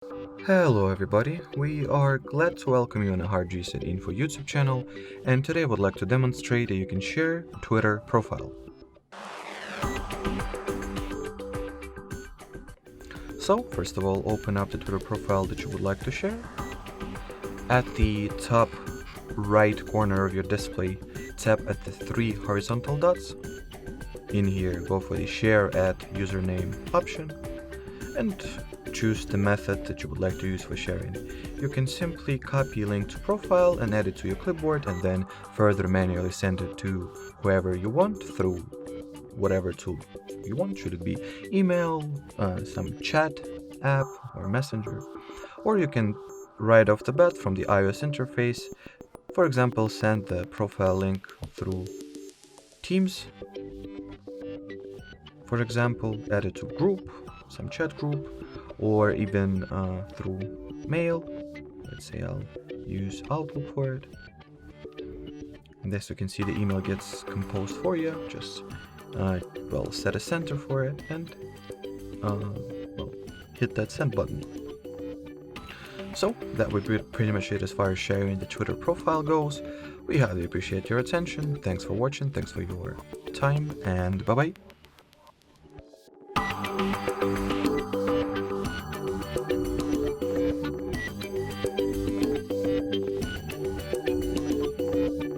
Hello everybody, we are glad to welcome you on the HardReset.Info YouTube channel, and today I would like to demonstrate that you can share a Twitter profile. So first of all, open up the Twitter profile that you would like to share. At the top right corner of your display, tap at the three horizontal dots. In here, go for the share at username option and choose the method that you would like to use for sharing. You can simply copy link to profile and add it to your clipboard and then further manually send it to whoever you want through whatever tool you want. Should it be email, some chat app or messenger, or you can right off the bat from the iOS interface, for example, send the profile link through Teams, for example, add it to group, some chat group, or even through mail. Let's say I'll use Outlook for it. And as you can see, the email gets composed for you. Just set a center for it and hit that send button. So that would be pretty much it as far as sharing the Twitter profile goes. We highly appreciate your attention. Thanks for watching, thanks for your time, and bye bye.